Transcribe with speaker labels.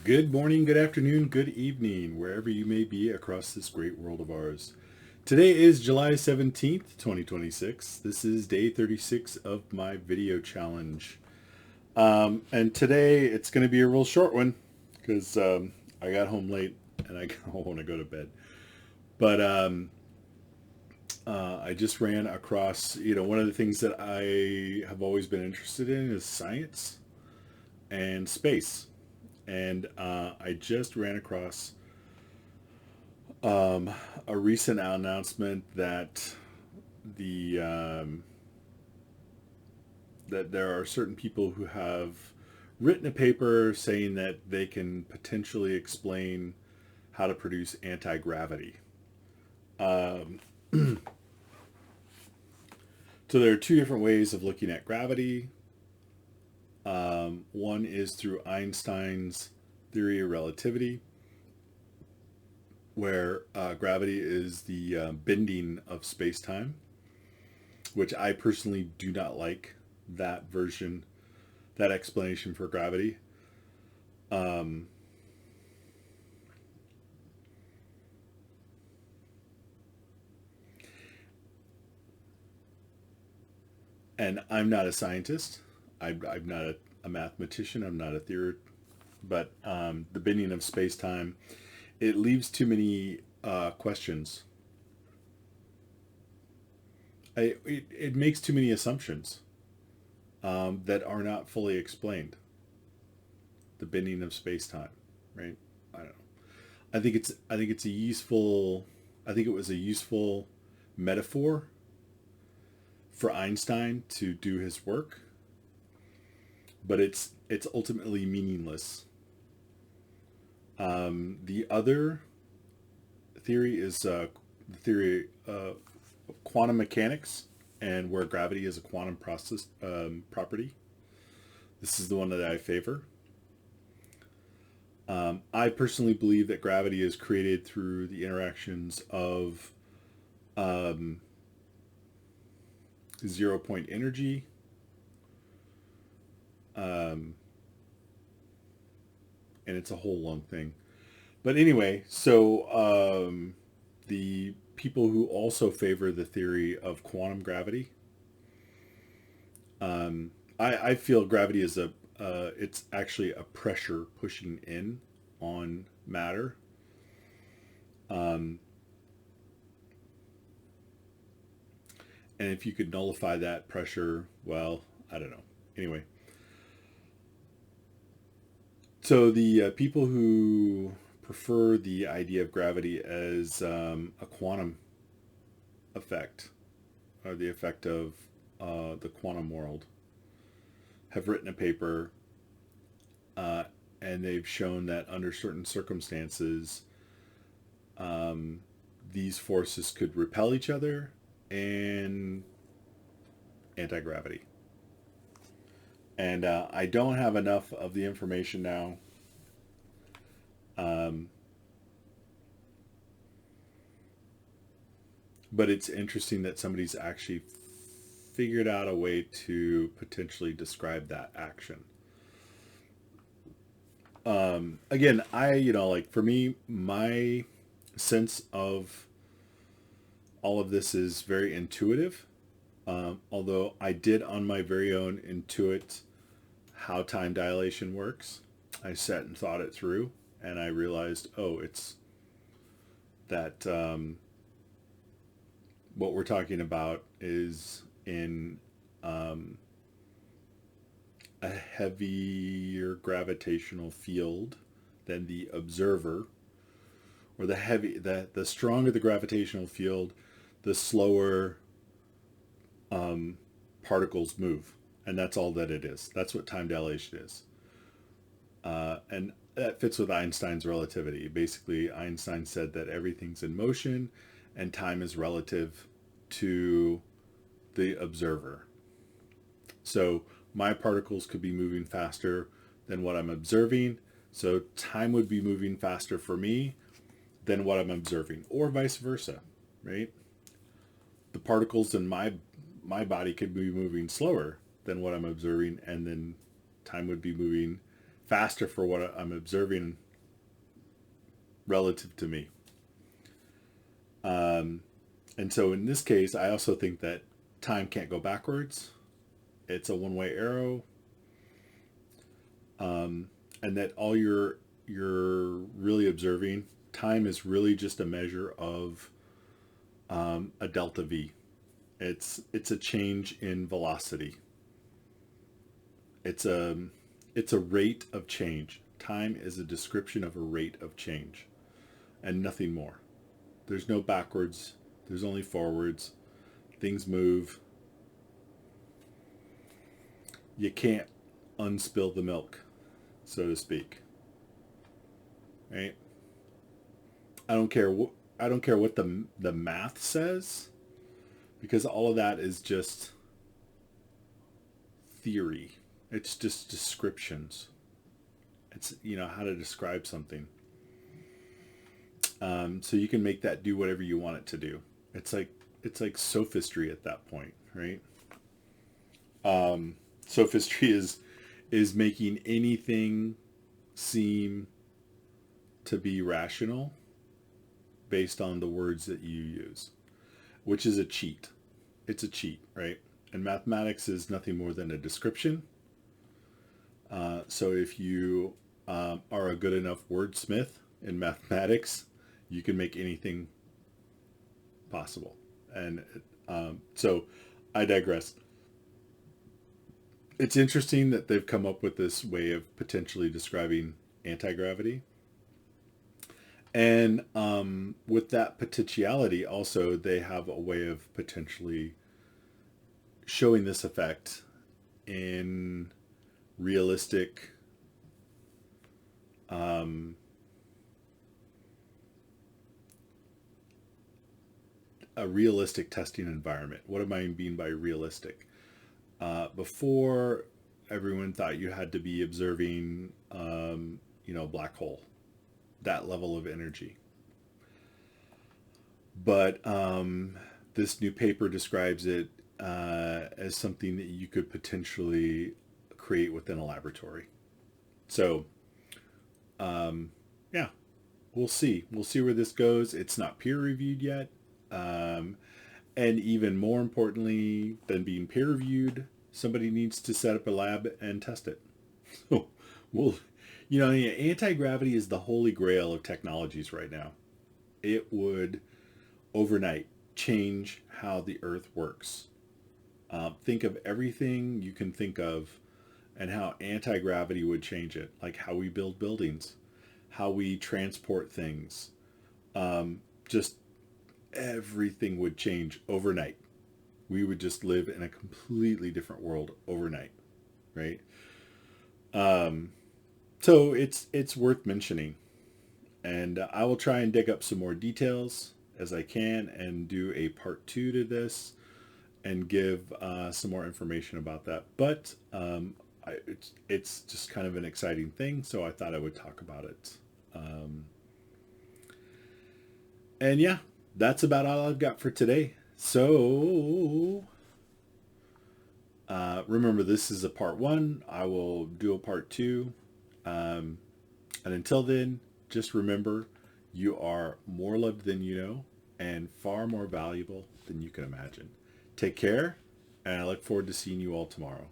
Speaker 1: Good morning, good afternoon, good evening, wherever you may be across this great world of ours. Today is July 17th, 2026. This is day 36 of my video challenge. And today it's going to be a real short one because I got home late and I want to go to bed. But I just ran across, one of the things that I have always been interested in is science and space. And I just ran across um, a recent announcement that the that there are certain people who have written a paper saying that they can potentially explain how to produce anti-gravity. Um, so there are two different ways of looking at gravity. One is through Einstein's theory of relativity, where gravity is the bending of space time, which I personally do not like that version, that explanation for gravity. Um, and I'm not a scientist. I'm not a mathematician. I'm not a theorist. But the bending of space time, it leaves too many questions. It makes too many assumptions that are not fully explained. The bending of space time, right? I don't know. I think it's a useful. I think it was a useful metaphor for Einstein to do his work, but it's ultimately meaningless. The other theory is the theory of quantum mechanics, and where gravity is a quantum process property. This is the one that I favor. I personally believe that gravity is created through the interactions of um, zero point energy, um, and it's a whole long thing. But anyway, so the people who also favor the theory of quantum gravity, I feel gravity is it's actually a pressure pushing in on matter. Um, and if you could nullify that pressure, well, I don't know. Anyway, so the people who prefer the idea of gravity as a quantum effect, or the effect of the quantum world, have written a paper, uh, and they've shown that under certain circumstances, um, these forces could repel each other and anti gravity. And I don't have enough of the information now. Um, but it's interesting that somebody's actually figured out a way to potentially describe that action. Again, like for me, my sense of all of this is very intuitive. Although I did on my very own intuit how time dilation works. I sat and thought it through, and I realized, oh, it's that what we're talking about is in um, a heavier gravitational field than the observer, or the stronger the gravitational field, the slower um, particles move, and that's all that it is. That's what time dilation is, and that fits with Einstein's relativity. Basically, Einstein said that everything's in motion, and time is relative to the observer. So my particles could be moving faster than what I'm observing. So time would be moving faster for me than what I'm observing, or vice versa, right? The particles in my body could be moving slower than what I'm observing, and then time would be moving faster for what I'm observing relative to me. And so in this case, I also think that time can't go backwards. It's a one-way arrow. And that all you're really observing, time is really just a measure of a delta V. It's a change in velocity. It's a rate of change. Time is a description of a rate of change, and nothing more. There's no backwards. There's only forwards. Things move. You can't unspill the milk, so to speak. Right? I don't care what the math says, because all of that is just theory. It's just descriptions. It's how to describe something. So you can make that do whatever you want it to do. It's like sophistry at that point, right? Sophistry is making anything seem to be rational based on the words that you use, which is a cheat. It's a cheat, right? And mathematics is nothing more than a description. So if you are a good enough wordsmith in mathematics, you can make anything possible. And so I digress. It's interesting that they've come up with this way of potentially describing anti-gravity. And with that potentiality, also, they have a way of potentially showing this effect in realistic a realistic testing environment. What do I mean by realistic? Before, everyone thought you had to be observing, black hole, that level of energy. But this new paper describes it as something that you could potentially create within a laboratory. So, yeah, we'll see. We'll see where this goes. It's not peer reviewed yet. And even more importantly than being peer reviewed, somebody needs to set up a lab and test it. So, anti-gravity is the holy grail of technologies right now. It would overnight change how the Earth works. Think of everything you can think of and how anti-gravity would change it, like how we build buildings, how we transport things. Just everything would change overnight. We would just live in a completely different world overnight, right? So it's worth mentioning, and I will try and dig up some more details as I can and do a part 2 to this and give some more information about that. But it's just kind of an exciting thing, so I thought I would talk about it. And yeah, that's about all I've got for today. So remember, this is a part 1. I will do a part 2. And until then, just remember, you are more loved than you know and far more valuable than you can imagine. Take care, and I look forward to seeing you all tomorrow.